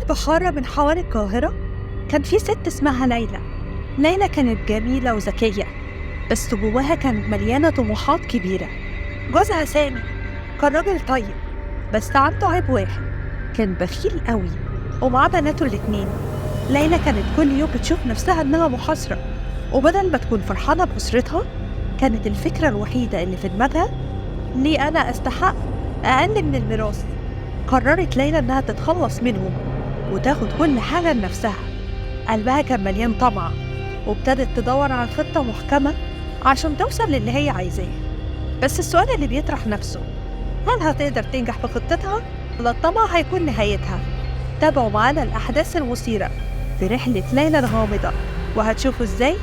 بحارة من حواري القاهرة كان في ست اسمها ليلى. ليلى كانت جميلة وذكية، بس جواها كانت مليانة طموحات كبيرة. جوزها سامي كان راجل طيب، بس عنده عيب واحد، كان بخيل قوي ومعاه بناته الاتنين. ليلى كانت كل يوم بتشوف نفسها إنها محاصرة، وبدل ما تكون فرحانة بأسرتها كانت الفكرة الوحيدة اللي في دماغها: ليه أنا أستحق أقل من الميراث؟ قررت ليلى إنها تتخلص منهم وتاخد كل حاجة لنفسها. قلبها كان مليان طمع، وابتدت تدور على خطة محكمة عشان توصل للي هي عايزاه. بس السؤال اللي بيطرح نفسه: هل هتقدر تنجح في خطتها ولا الطمع هيكون نهايتها؟ تابعوا معانا الأحداث المثيرة في رحلة ليلى الغامضة، وهتشوفوا إزاي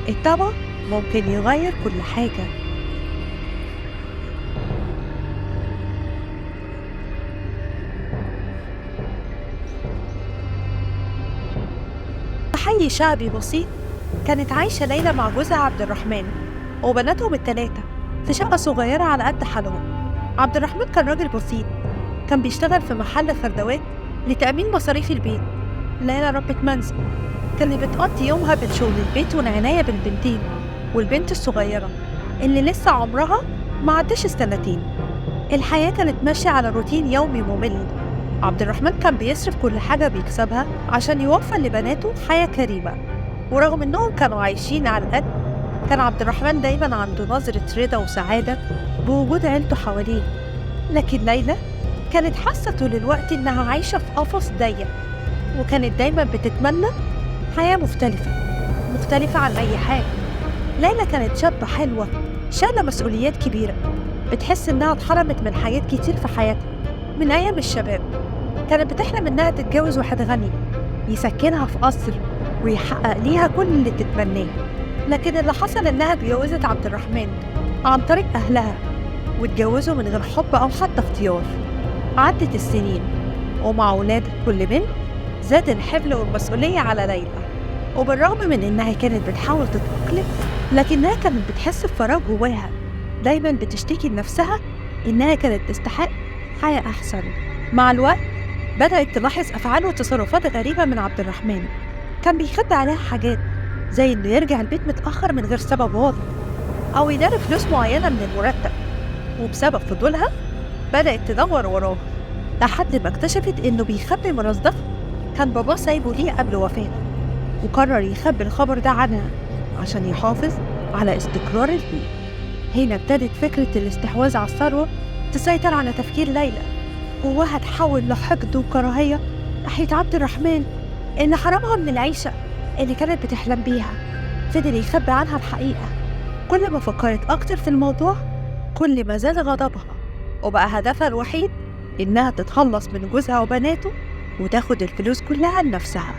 الطمع ممكن يغير كل حاجة. في حي شعبي بسيط كانت عايشة ليلى مع جوزها عبد الرحمن وبناتهم التلاتة في شقة صغيرة على قد حالهم. عبد الرحمن كان راجل بسيط، كان بيشتغل في محل خردوات لتأمين مصاريف البيت. ليلى ربة منزل، كانت بتقضي يومها بين شغل البيت والعناية بالبنتين والبنت الصغيرة اللي لسه عمرها ما عداش السنتين. الحياة كانت ماشية على روتين يومي ممل. عبد الرحمن كان بيصرف كل حاجة بيكسبها عشان يوفر لبناته حياة كريمة، ورغم إنهم كانوا عايشين على القد، كان عبد الرحمن دايما عنده نظرة رضا وسعادة بوجود عيلته حواليه. لكن ليلى كانت حاسة طول الوقت إنها عايشة في قفص ضيق، وكانت دايما بتتمنى حياة مختلفة عن أي حاجة. ليلى كانت شابة حلوة شايلة مسؤوليات كبيرة، بتحس إنها اتحرمت من حاجات كتير في حياتها من أيام الشباب. كانت بتحلم إنها تتجوز واحد غني يسكنها في قصر ويحقق ليها كل اللي تتمناه. لكن اللي حصل إنها اتجوزت عبد الرحمن عن طريق أهلها، واتجوزوا من غير حب أو حتى اختيار. عدت السنين، ومع ولادة كل بنت زاد الحمل والمسؤولية على ليلى. وبالرغم من إنها كانت بتحاول تتأقلم، لكنها كانت بتحس بفراغ جواها، دايما بتشتكي لنفسها إنها كانت تستحق حياة أحسن. مع الوقت بدأت تلاحظ أفعال وتصرفات غريبة من عبد الرحمن. كان بيخبي عليها حاجات، زي إنه يرجع البيت متأخر من غير سبب واضح، أو يدار فلوس معينة من المرتب. وبسبب فضولها بدأت تدور وراه، لحد ما اكتشفت إنه بيخبي ميراث ضخم كان باباه سايبه ليه قبل وفاته، وقرر يخبي الخبر ده عنها عشان يحافظ على استقرار البيت. هنا ابتدت فكرة الاستحواذ على الثروة تسيطر على تفكير ليلى. جواها تحول لحقد وكراهية ناحية عبد الرحمن، إن حرمها من العيشة اللي كانت بتحلم بيها. فضل يخبي عنها الحقيقة. كل ما فكرت أكتر في الموضوع كل ما زاد غضبها، وبقى هدفها الوحيد إنها تتخلص من جوزها وبناته وتاخد الفلوس كلها لنفسها.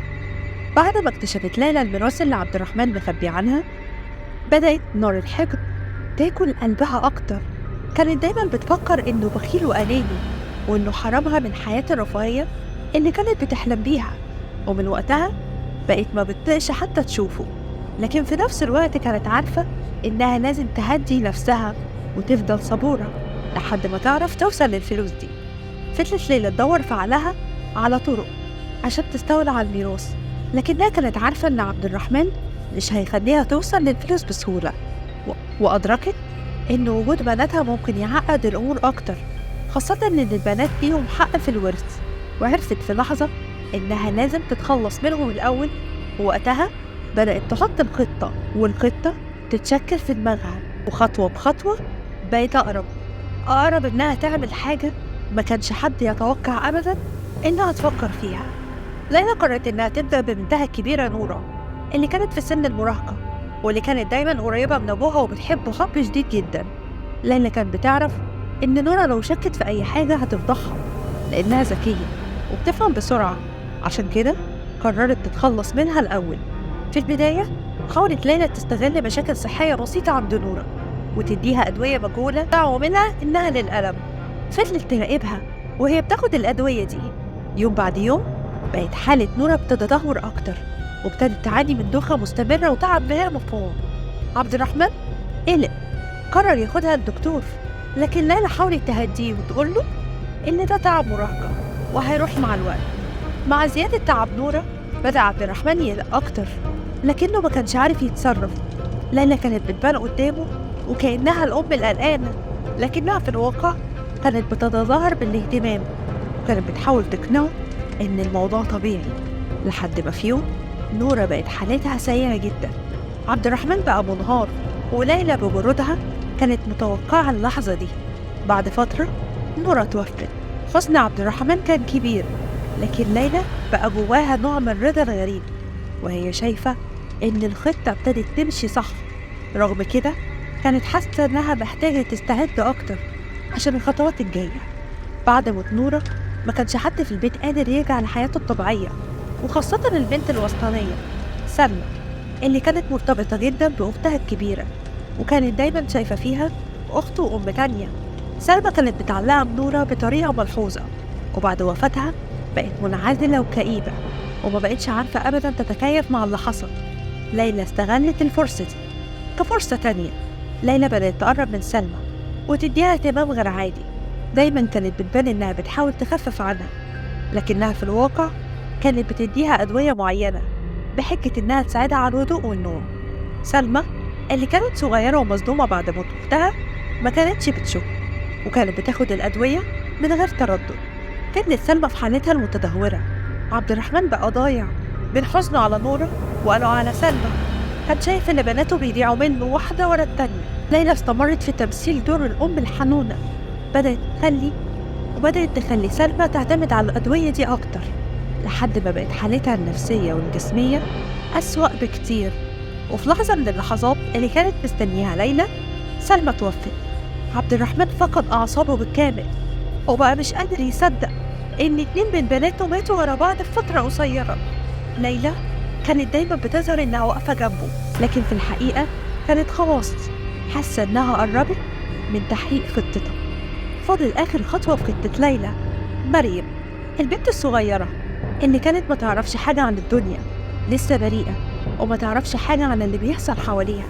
بعد ما اكتشفت ليلى الميراث اللي عبد الرحمن مخبي عنها، بدأت نار الحقد تاكل قلبها أكتر. كانت دايما بتفكر إنه بخيل وأناني، وإنه حرمها من حياة الرفاهية اللي كانت بتحلم بيها. ومن وقتها بقت ما بتطيقش حتى تشوفه. لكن في نفس الوقت كانت عارفة إنها لازم تهدي نفسها وتفضل صبورة لحد ما تعرف توصل للفلوس دي. فضلت ليلى تدور في عقلها على طرق عشان تستولى على الميراث، لكنها كانت عارفة إن عبد الرحمن مش هيخليها توصل للفلوس بسهولة. وأدركت إن وجود بناتها ممكن يعقد الأمور أكتر، خاصة إن البنات ليهم حق في الورث. وعرفت في لحظة إنها لازم تتخلص منهم الأول. ووقتها بدأت تحط الخطة، والخطة تتشكل في دماغها، وخطوة بخطوة بقت أقرب إنها تعمل حاجة ما كانش حد يتوقع أبدا إنها تفكر فيها. ليلى قررت إنها تبدأ ببنتها الكبيرة نورة، اللي كانت في سن المراهقة، واللي كانت دايما قريبة من أبوها وبتحبه حب شديد جدا. ليلى كانت بتعرف إن نورة لو شكت في أي حاجة هتفضحها، لأنها ذكية وبتفهم بسرعة. عشان كده قررت تتخلص منها الأول. في البداية حاولت ليلى تستغل مشاكل صحية بسيطة عند نورة وتديها أدوية مجهولة دعوا منها إنها للألم. فضلت تراقبها وهي بتاخد الأدوية دي. يوم بعد يوم بقت حالة نورة بتتدهور أكتر، وابتدت تعاني من دوخة مستمرة وتعب غير مفهوم. عبد الرحمن قلق، قرر ياخدها للدكتور، لكن ليلى حاولت تهديه وتقول له إن ده تعب مراهقة وهيروح مع الوقت. مع زيادة تعب نورة بدأ عبد الرحمن يقلق أكتر، لكنه ما كانش عارف يتصرف. ليلى كانت بتبان قدامه وكأنها الأم القلقانة، لكنها في الواقع كانت بتتظاهر بالاهتمام، وكانت بتحاول تقنعه إن الموضوع طبيعي. لحد ما في يوم نورة بقت حالتها سيئة جدا، عبد الرحمن بقى منهار، وليلى ببرودها كانت متوقعة اللحظة دي. بعد فترة نورة توفت. حزن عبد الرحمن كان كبير، لكن ليلى بقى جواها نوع من الرضا الغريب، وهي شايفة إن الخطة ابتدت تمشي صح. رغم كده كانت حاسة إنها محتاجة تستعد أكتر عشان الخطوات الجاية. بعد موت نورة ما كانش حد في البيت قادر يرجع لحياته الطبيعية، وخاصة البنت الوسطانية سلمى اللي كانت مرتبطة جدا بأختها الكبيرة، وكانت دايما شايفة فيها أخت وأم تانية. سلمى كانت متعلقة بنورة بطريقة ملحوظة، وبعد وفاتها بقت منعزلة وكئيبة، وما بقتش عارفة أبدا تتكيف مع اللي حصل. ليلى استغلت الفرصة دي كفرصة تانية. ليلى بدأت تقرب من سلمى وتديها اهتمام غير عادي. دايما كانت بتبان إنها بتحاول تخفف عنها، لكنها في الواقع كانت بتديها أدوية معينة بحجة إنها تساعدها على الهدوء والنوم. سلمى اللي كانت صغيرة ومصدومة بعد موت أختها ما كانتش بتشك، وكانت بتاخد الأدوية من غير تردد. كانت سلمى في حالتها المتدهورة. عبد الرحمن بقى ضايع بين حزنه على نورة وقالوا على سلمى. كان شايف إن بناته بيضيعوا منه واحدة ورا التانية. ليلى استمرت في تمثيل دور الأم الحنونة، بدأت تخلي سلمى تعتمد على الأدوية دي أكتر، لحد ما بقت حالتها النفسية والجسمية أسوأ بكتير. وفي لحظة من اللحظات اللي كانت مستنيها ليلى، سلمى توفت. عبد الرحمن فقد أعصابه بالكامل، وبقى مش قادر يصدق إن 2 من بناته ماتوا ورا بعض في فترة قصيرة. ليلى كانت دايما بتظهر إنها واقفة جنبه، لكن في الحقيقة كانت خلاص حاسة إنها قربت من تحقيق خطتها. فاضل آخر خطوة في خطة ليلى، مريم البنت الصغيرة اللي كانت ما تعرفش حاجة عن الدنيا، لسه بريئة وما تعرفش حاجة عن اللي بيحصل حواليها.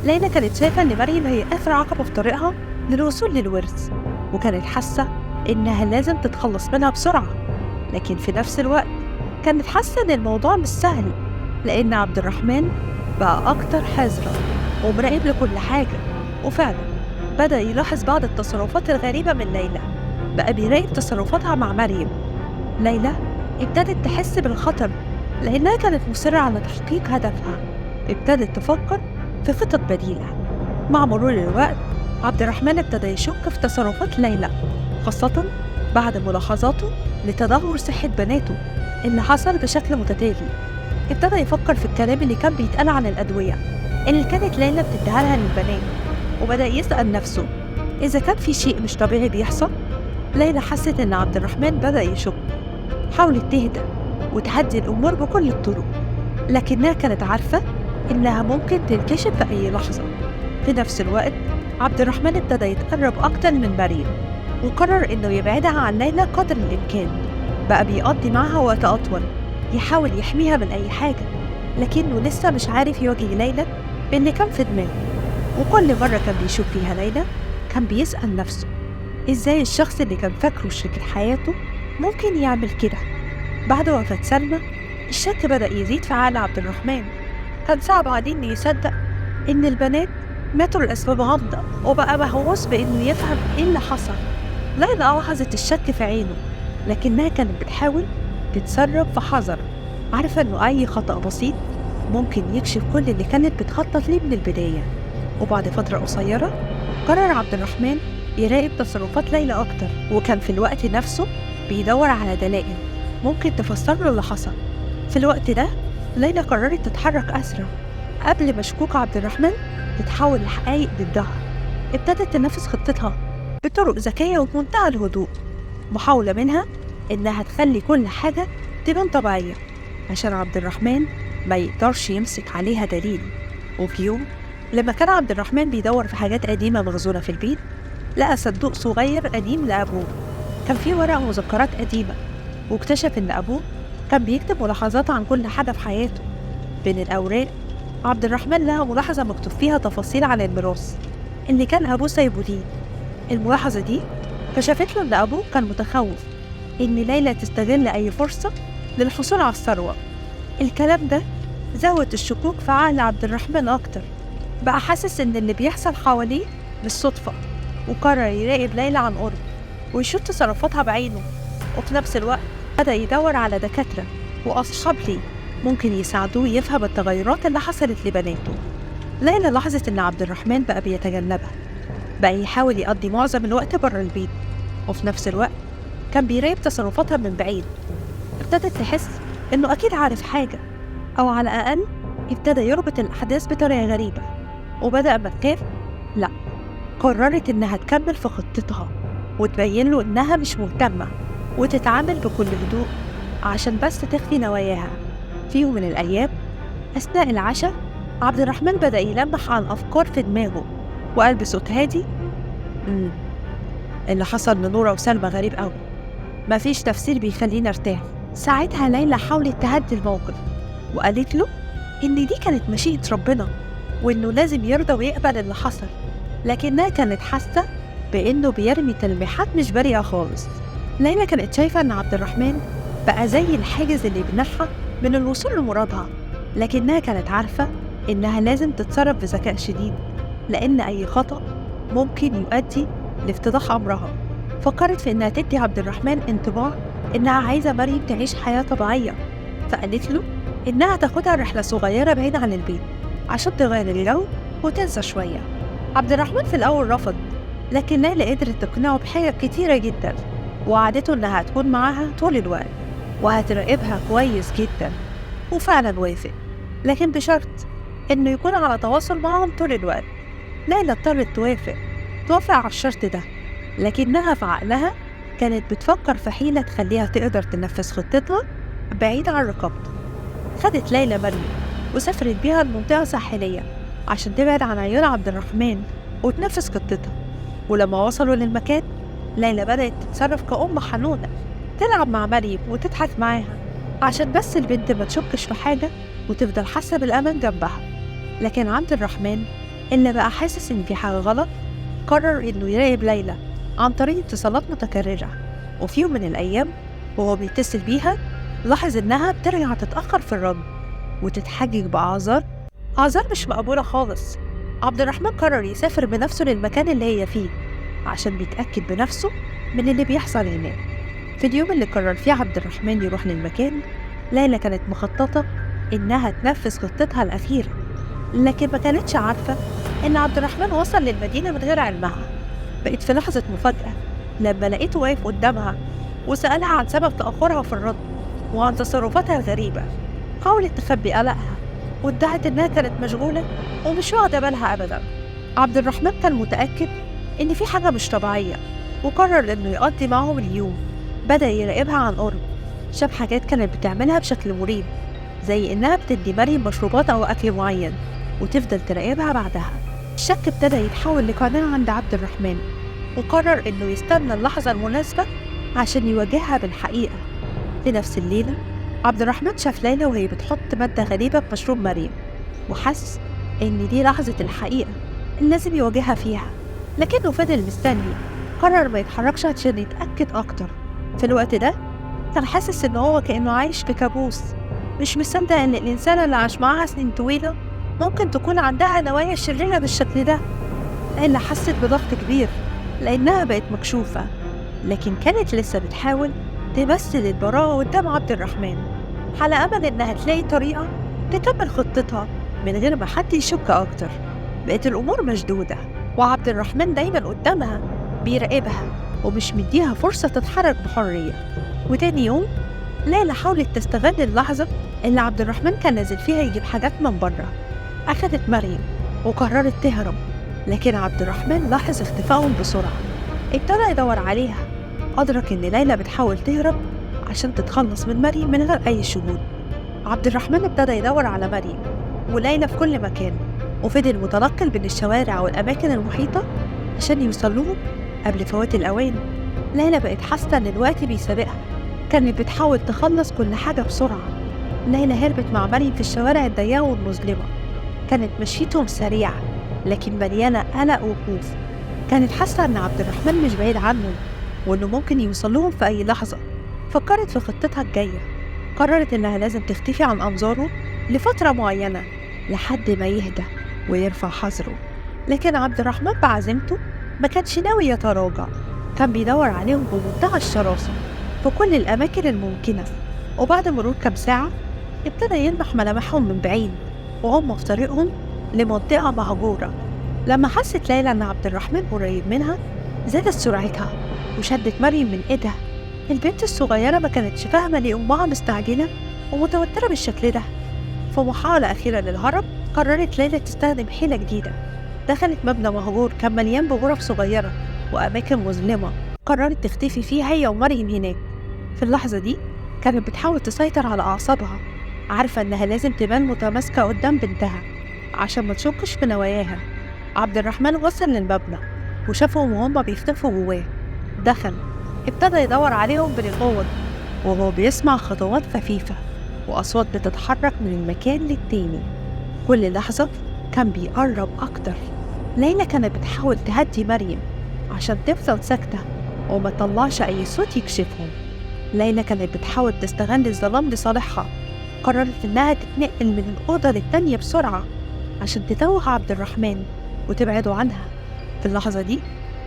ليلى كانت شايفة إن مريم هي آخر عقبة في طريقها للوصول للورث، وكانت حاسة إنها لازم تتخلص منها بسرعة. لكن في نفس الوقت كانت حاسة إن الموضوع مش سهل، لأن عبد الرحمن بقى أكتر حذرا ومراقب لكل حاجة. وفعلا بدأ يلاحظ بعض التصرفات الغريبة من ليلى، بقى بيراقب تصرفاتها مع مريم. ليلى ابتدت تحس بالخطر لأنها كانت مصرة على تحقيق هدفها. ابتدت تفكر في خطط بديلة. مع مرور الوقت عبد الرحمن ابتدى يشك في تصرفات ليلى، خاصة بعد ملاحظاته لتدهور صحة بناته اللي حصل بشكل متتالي. ابتدى يفكر في الكلام اللي كان بيتقال عن الأدوية اللي كانت ليلى بتديها لها للبنات، وبدأ يسأل نفسه إذا كان في شيء مش طبيعي بيحصل. ليلى حست إن عبد الرحمن بدأ يشك. حاولت تهدى وتهدي الأمور بكل الطرق، لكنها كانت عارفة إنها ممكن تنكشف في أي لحظة. في نفس الوقت عبد الرحمن ابتدى يتقرب أكتر من مريم، وقرر إنه يبعدها عن ليلى قدر الإمكان. بقى بيقضي معها وقت أطول يحاول يحميها من أي حاجة، لكنه لسه مش عارف يواجه ليلى باللي كان في دماغه. وكل مرة كان بيشوف فيها ليلى كان بيسأل نفسه إزاي الشخص اللي كان فاكره شريك حياته ممكن يعمل كده. بعد وفاة سلمى الشك بدأ يزيد في عقل عبد الرحمن. كان صعب عليه إنه يصدق إن البنات ماتوا لأسباب غامضة، وبقى مهووس بإنه يفهم إيه اللي حصل. ليلى لاحظت الشك في عينه، لكنها كانت بتحاول تتصرف في حذر، عارفة إنه أي خطأ بسيط ممكن يكشف كل اللي كانت بتخطط ليه من البداية. وبعد فترة قصيرة قرر عبد الرحمن يراقب تصرفات ليلى أكتر، وكان في الوقت نفسه بيدور على دلائل ممكن تفسر له اللي حصل. في الوقت ده ليلى قررت تتحرك أسرع قبل ما شكوك عبد الرحمن تتحول لحقائق ضدها. ابتدت تنفذ خطتها بطرق ذكية وبمنتهى الهدوء. محاولة منها إنها تخلي كل حاجة تبان طبيعية عشان عبد الرحمن ما يقدرش يمسك عليها دليل. وفي يوم لما كان عبد الرحمن بيدور في حاجات قديمة مخزونة في البيت، لقى صندوق صغير قديم لأبوه كان فيه ورق ومذكرات قديمة، واكتشف إن أبوه كان بيكتب ملاحظات عن كل حاجة في حياته. بين الأوراق عبد الرحمن لقى ملاحظة مكتوب فيها تفاصيل عن الميراث اللي كان أبوه سايبه ليه. الملاحظة دي كشفت له إن أبوه كان متخوف إن ليلى تستغل أي فرصة للحصول على الثروة. الكلام ده زود الشكوك في عقل عبد الرحمن أكتر، بقى حاسس إن اللي بيحصل حواليه مش صدفة، وقرر يراقب ليلى عن قرب ويشوف تصرفاتها بعينه. وفي نفس الوقت بدأ يدور على دكاترة وأصحاب ليه ممكن يساعدوه يفهم التغيرات اللي حصلت لبناته. ليلى لاحظت إن عبد الرحمن بقى بيتجنبها، بقى يحاول يقضي معظم الوقت بره البيت، وفي نفس الوقت كان بيراقب تصرفاتها من بعيد. ابتدت تحس إنه أكيد عارف حاجة، أو على الأقل ابتدى يربط الأحداث بطريقة غريبة. وبدأ ما تخاف، لأ، قررت إنها تكمل في خطتها وتبين له إنها مش مهتمة، وتتعامل بكل هدوء عشان بس تخفي نواياها. في يوم من الأيام أثناء العشاء عبد الرحمن بدأ يلمح عن أفكار في دماغه، وقال بصوت هادي: اللي حصل لنورة وسلمى غريب قوي، مفيش تفسير بيخليني ارتاح. ساعتها ليلى حاولت تهدي الموقف وقالت له إن دي كانت مشيئة ربنا، وإنه لازم يرضى ويقبل اللي حصل، لكنها كانت حاسة بإنه بيرمي تلميحات مش بريئة خالص. ليلى كانت شايفة إن عبد الرحمن بقى زي الحاجز اللي بيمنعها من الوصول لمرادها، لكنها كانت عارفة إنها لازم تتصرف بذكاء شديد، لأن أي خطأ ممكن يؤدي لافتضاح أمرها. فكرت في إنها تدي عبد الرحمن انطباع إنها عايزة مريم تعيش حياة طبيعية، فقالت له إنها تاخدها رحلة صغيرة بعيد عن البيت عشان تغير الجو وتنسى شوية. عبد الرحمن في الأول رفض، لكن ليلى قدرت تقنعه بحاجة كتيرة جدا، ووعدته إنها هتكون معاها طول الوقت وهتراقبها كويس جدا. وفعلا وافق، لكن بشرط إنه يكون على تواصل معهم طول الوقت. ليلى اضطرت توافق على الشرط ده، لكنها في عقلها كانت بتفكر في حيلة تخليها تقدر تنفذ خطتها بعيد عن رقابته. خدت ليلى مريم وسافرت بيها لمنطقة ساحلية عشان تبعد عن عيون عبد الرحمن وتنفذ خطتها. ولما وصلوا للمكان ليلى بدأت تتصرف كأم حنونة، تلعب مع مريم وتضحك معاها عشان بس البنت ما تشكش في حاجة وتفضل حاسة بالأمان جنبها. لكن عبد الرحمن اللي بقى حاسس إن في حاجة غلط قرر إنه يراقب ليلى عن طريق اتصالات متكررة. وفي يوم من الأيام وهو بيتصل بيها لاحظ إنها بترجع تتأخر في الرد وتتحجج بأعذار مش مقبولة خالص. عبد الرحمن قرر يسافر بنفسه للمكان اللي هي فيه عشان بيتأكد بنفسه من اللي بيحصل هناك. في اليوم اللي قرر فيه عبد الرحمن يروح للمكان، ليلى كانت مخططة إنها تنفذ خطتها الأخيرة، لكن ما كانتش عارفة إن عبد الرحمن وصل للمدينة من غير علمها. بقت في لحظة مفاجأة لما لقيته واقف قدامها وسألها عن سبب تأخرها في الرد وعن تصرفاتها الغريبة. حاولت تخبي قلقها وادعت إنها كانت مشغولة ومش واخدة بالها أبدا. عبد الرحمن كان متأكد إن في حاجة مش طبيعية، وقرر إنه يقضي معهم اليوم. بدأ يراقبها عن قرب، شاف حاجات كانت بتعملها بشكل مريب، زي إنها بتدي مريم مشروبات أو أكل معين وتفضل تراقبها بعدها. الشك ابتدى يتحول لقناعة عند عبد الرحمن، وقرر إنه يستنى اللحظة المناسبة عشان يواجهها بالحقيقة. في نفس الليلة عبد الرحمن شاف ليلى وهي بتحط مادة غريبة في مشروب مريم، وحس إن دي لحظة الحقيقة اللي لازم يواجهها فيها، لكنه فضل مستني. قرر ما يتحركش عشان يتأكد أكتر. في الوقت ده كان حاسس إن هو كأنه عايش في كابوس، مش مصدق إن الإنسانة اللي عاش معاها سنين طويلة ممكن تكون عندها نوايا شريرة بالشكل ده. ليلى حست بضغط كبير لأنها بقت مكشوفة، لكن كانت لسه بتحاول تمثل البراءة قدام عبد الرحمن على أمل إنها تلاقي طريقة تكمل خطتها من غير ما حد يشك أكتر. بقت الأمور مشدودة، وعبد الرحمن دايما قدامها بيراقبها ومش مديها فرصة تتحرك بحرية. وتاني يوم ليلى حاولت تستغل اللحظة اللي عبد الرحمن كان نازل فيها يجيب حاجات من بره. أخدت مريم وقررت تهرب، لكن عبد الرحمن لاحظ اختفائهم بسرعة. ابتدى يدور عليها، أدرك إن ليلى بتحاول تهرب عشان تتخلص من مريم من غير أي شهود. عبد الرحمن ابتدى يدور على مريم وليلى في كل مكان، وفضل متنقل بين الشوارع والأماكن المحيطة عشان يوصلهم قبل فوات الأوان. ليلى بقت حاسة إن الوقت بيسابقها، كانت بتحاول تخلص كل حاجة بسرعة. ليلى هربت مع مريم في الشوارع الضيقة والمظلمة، كانت مشيتهم سريعة لكن مليانة قلق وخوف. كانت حاسة إن عبد الرحمن مش بعيد عنهم وإنه ممكن يوصلهم في أي لحظة. فكرت في خطتها الجاية، قررت إنها لازم تختفي عن أنظاره لفترة معينة لحد ما يهدى ويرفع حذره. لكن عبد الرحمن بعزيمته ما كانش ناوي يتراجع، كان بيدور عليهم بمنتهى الشراسة في كل الأماكن الممكنة. وبعد مرور كام ساعة ابتدى يلمح ملامحهم من بعيد وهم في طريقهم لمنطقة مهجورة. لما حست ليلى إن عبد الرحمن قريب منها زادت سرعتها وشدت مريم من إيدها. البنت الصغيرة ما كانتش فاهمة ليه أمها مستعجلة ومتوترة بالشكل ده. في محاولة أخيرة للهرب قررت ليلى تستخدم حيلة جديدة. دخلت مبنى مهجور كان مليان بغرف صغيرة وأماكن مظلمة، قررت تختفي فيها هي ومريم هناك. في اللحظة دي كانت بتحاول تسيطر على أعصابها، عارفة إنها لازم تبان متماسكة قدام بنتها عشان ما تشكش في نواياها. عبد الرحمن وصل للمبنى وشافهم وهم بيختفوا جواه. دخل ابتدى يدور عليهم بين الأوض وهو بيسمع خطوات خفيفة وأصوات بتتحرك من المكان للتاني. كل لحظة كان بيقرب أكتر. ليلى كانت بتحاول تهدي مريم عشان تفضل ساكتة وما تطلعش أي صوت يكشفهم. ليلى كانت بتحاول تستغل الظلام لصالحها. قررت إنها تتنقل من الأوضة للتانية بسرعة عشان تتوه عبد الرحمن وتبعده عنها. في اللحظة دي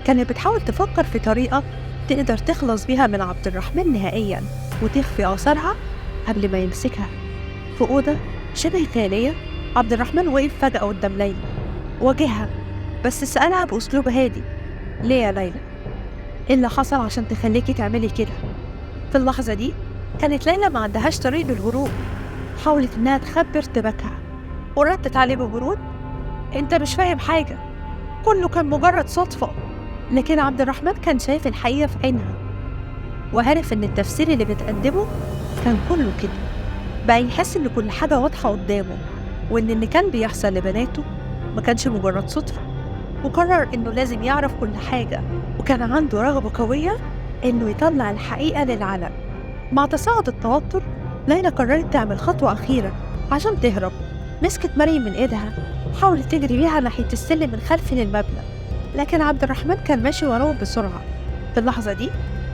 كانت بتحاول تفكر في طريقة تقدر تخلص بيها من عبد الرحمن نهائيا وتخفي آثارها قبل ما يمسكها. في أوضة شبه خالية عبد الرحمن وقف فجأة قدام ليلى، واجهها بس سألها بأسلوب هادي: ليه يا ليلى؟ إيه اللي حصل عشان تخليكي تعملي كده؟ في اللحظة دي كانت ليلى ما عندهاش طريق للهروب، حاولت إنها تخبي ارتباكها وردت عليه ببرود: أنت مش فاهم حاجة، كله كان مجرد صدفة. لكن عبد الرحمن كان شايف الحقيقة في عينها وعارف إن التفسير اللي بتقدمه كان كله كده. بقى يحس إن كل حاجة واضحة قدامه وإن اللي كان بيحصل لبناته ما كانش مجرد صدفة. وقرر إنه لازم يعرف كل حاجة، وكان عنده رغبة قوية إنه يطلع الحقيقة للعلن. مع تصاعد التوتر ليلى قررت تعمل خطوة أخيرة عشان تهرب. مسكت مريم من إيدها، حاولت تجري بيها ناحية السلم الخلفي للمبنى، لكن عبد الرحمن كان ماشي وراهم بسرعة. في اللحظة دي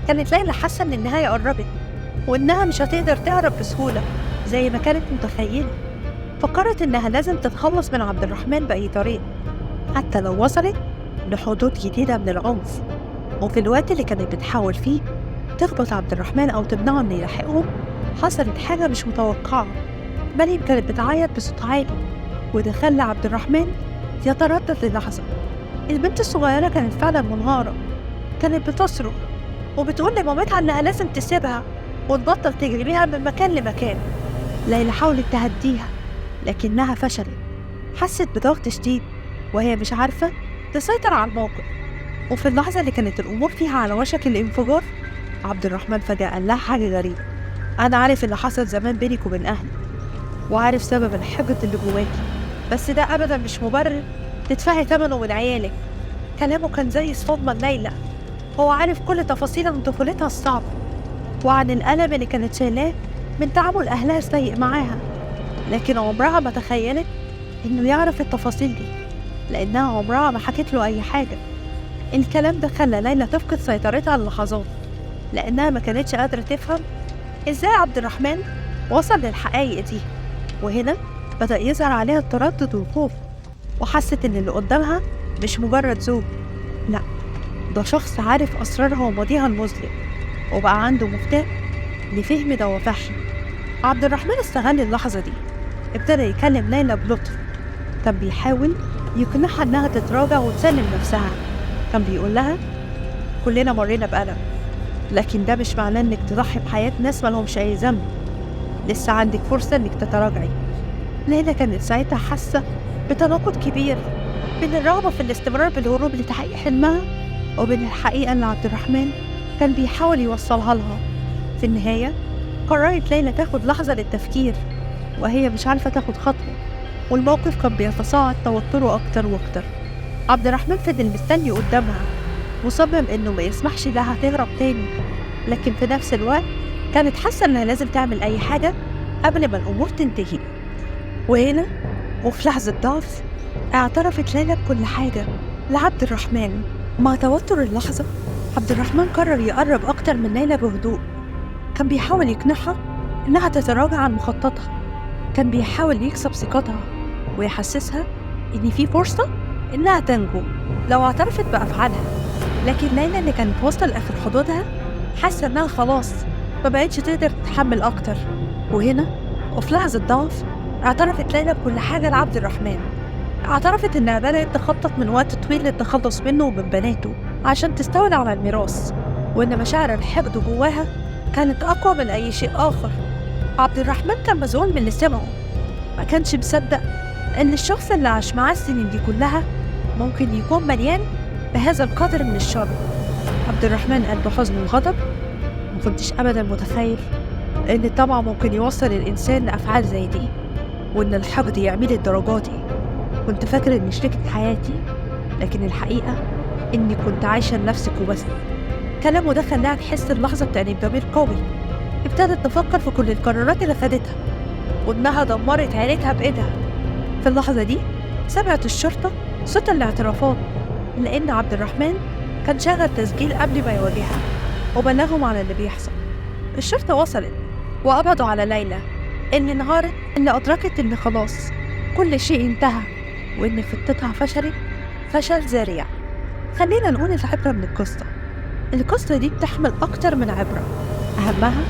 كانت ليلى حاسة إن النهاية قربت وإنها مش هتقدر تهرب بسهولة زي ما كانت متخيلة. فكرت إنها لازم تتخلص من عبد الرحمن بأي طريقة حتى لو وصلت لحدود جديدة من العنف. وفي الوقت اللي كانت بتحاول فيه تخبط عبد الرحمن أو تمنعه إنه يلحقهم حصلت حاجة مش متوقعة. مريم كانت بتعيط بصوت عالي وده خلى عبد الرحمن يتردد للحظة. البنت الصغيرة كانت فعلا منهارة، كانت بتصرخ وبتقول لمامتها إنها لازم تسيبها وتبطل تجري بيها من مكان لمكان. ليلى حاولت تهديها لكنها فشلت، حست بضغط شديد وهي مش عارفة تسيطر على الموقف. وفي اللحظة اللي كانت الأمور فيها على وشك الانفجار عبد الرحمن فجأة قال لها حاجة غريبة: أنا عارف اللي حصل زمان بينك وبين أهلي وعارف سبب الحقد اللي جواكي، بس ده أبدا مش مبرر تدفعي ثمنه من عيالك. كلامه كان زي صدمة ليلى، هو عارف كل تفاصيل عن طفولتها الصعبة وعن الألم اللي كانت شايلاه من تعامل أهلها السيء معاها، لكن عمرها ما تخيلت إنه يعرف التفاصيل دي لأنها عمرها ما حكت له أي حاجة. الكلام ده خلى ليلى تفقد سيطرتها للحظات لأنها ما كانتش قادرة تفهم إزاي عبد الرحمن وصل للحقائق دي. وهنا بدأ يظهر عليها التردد والخوف، وحست إن اللي قدامها مش مجرد زوج، لأ ده شخص عارف أسرارها وماضيها المظلم وبقى عنده مفتاح لفهم دوافعها. عبد الرحمن استغل اللحظة دي، ابتدى يكلم ليلى بلطف، كان بيحاول يقنعها إنها تتراجع وتسلم نفسها. كان بيقول لها: كلنا مرينا بألم، لكن ده مش معناه إنك تضحي بحياة ناس مالهمش أي ذنب، لسه عندك فرصة إنك تتراجعي. ليلى كانت ساعتها حاسة بتناقض كبير بين الرغبة في الاستمرار بالهروب لتحقيق حلمها وبين الحقيقة اللي عبد الرحمن كان بيحاول يوصلها لها. في النهاية قررت ليلى تاخد لحظة للتفكير وهي مش عارفة تاخد خطوة، والموقف كان بيتصاعد توتره أكتر وأكتر. عبد الرحمن فضل مستني قدامها مصمم إنه ما يسمحش لها تهرب تاني، لكن في نفس الوقت كانت حاسة إنها لازم تعمل أي حاجة قبل ما الأمور تنتهي. وهنا وفي لحظة ضعف اعترفت ليلى بكل حاجة لعبد الرحمن. مع توتر اللحظة عبد الرحمن قرر يقرب أكتر من ليلى بهدوء، كان بيحاول يقنعها إنها تتراجع عن مخططها. كان بيحاول يكسب ثقتها ويحسسها إن في فرصة إنها تنجو لو اعترفت بأفعالها. لكن ليلى اللي كانت واصلة لآخر حدودها حاسة إنها خلاص مبقتش تقدر تتحمل أكتر. وهنا وفي لحظة ضعف اعترفت ليلى بكل حاجة لعبد الرحمن. اعترفت إنها بدأت تخطط من وقت طويل للتخلص منه ومن بناته عشان تستولي على الميراث، وإن مشاعر الحقد جواها كانت أقوى من أي شيء آخر. عبد الرحمن كان مذهول من اللي سمعه، ما كانش مصدق إن الشخص اللي عاش معاه السنين دي كلها ممكن يكون مليان بهذا القدر من الشر. عبد الرحمن قال بحزن وغضب: ما كنتش أبدا متخيل إن الطمع ممكن يوصل الإنسان لأفعال زي دي، وإن الحقد يعمل الدرجات دي. كنت فاكر إني شريكة حياتي، لكن الحقيقة إني كنت عايشة لنفسك وبس. كلامه ده خلاها تحس اللحظة بتأنيب ضمير قوي. ابتدت تفكر في كل القرارات اللي خدتها وإنها دمرت عيلتها بإيدها. في اللحظة دي سمعت الشرطة صوت الاعترافات، لأن عبد الرحمن كان شغل تسجيل قبل ما يواجهها وبلغهم عن اللي بيحصل. الشرطة وصلت وقبضوا على ليلى اللي انهارت، اللي أدركت إن خلاص كل شيء انتهى وإن خطتها فشلت فشل ذريع. خلينا نقول العبرة من القصة دي بتحمل أكتر من عبرة، أهمها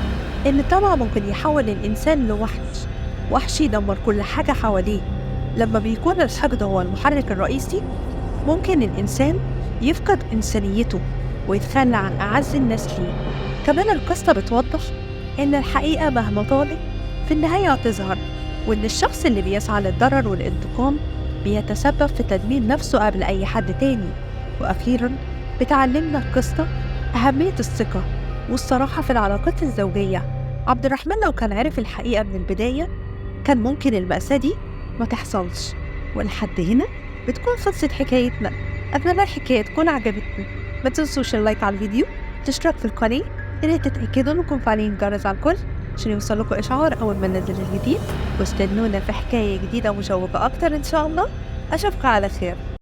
إن الطمع ممكن يحول الإنسان وحش يدمر كل حاجة حواليه. لما بيكون الحقد هو المحرك الرئيسي ممكن الإنسان يفقد إنسانيته ويتخلى عن أعز الناس ليه. كمان القصة بتوضح إن الحقيقة مهما طالت في النهاية هتظهر، وإن الشخص اللي بيسعى للضرر والانتقام بيتسبب في تدمير نفسه قبل أي حد تاني. وأخيرا بتعلمنا القصة أهمية الثقة والصراحة في العلاقات الزوجية. عبد الرحمن لو كان عرف الحقيقة من البداية كان ممكن المأساة دي ما تحصلش. ولحد هنا بتكون خلصت حكايتنا. أتمنى الحكاية تكون عجبتكم. ما تنسوش اللايك على الفيديو، تشترك في القناة، تتأكدوا انكم فعالين الجرس على الكل عشان يوصلكوا إشعار أول ما ننزل الجديد. واستنونا في حكاية جديدة ومشوقة أكتر إن شاء الله. أشوفكم على خير.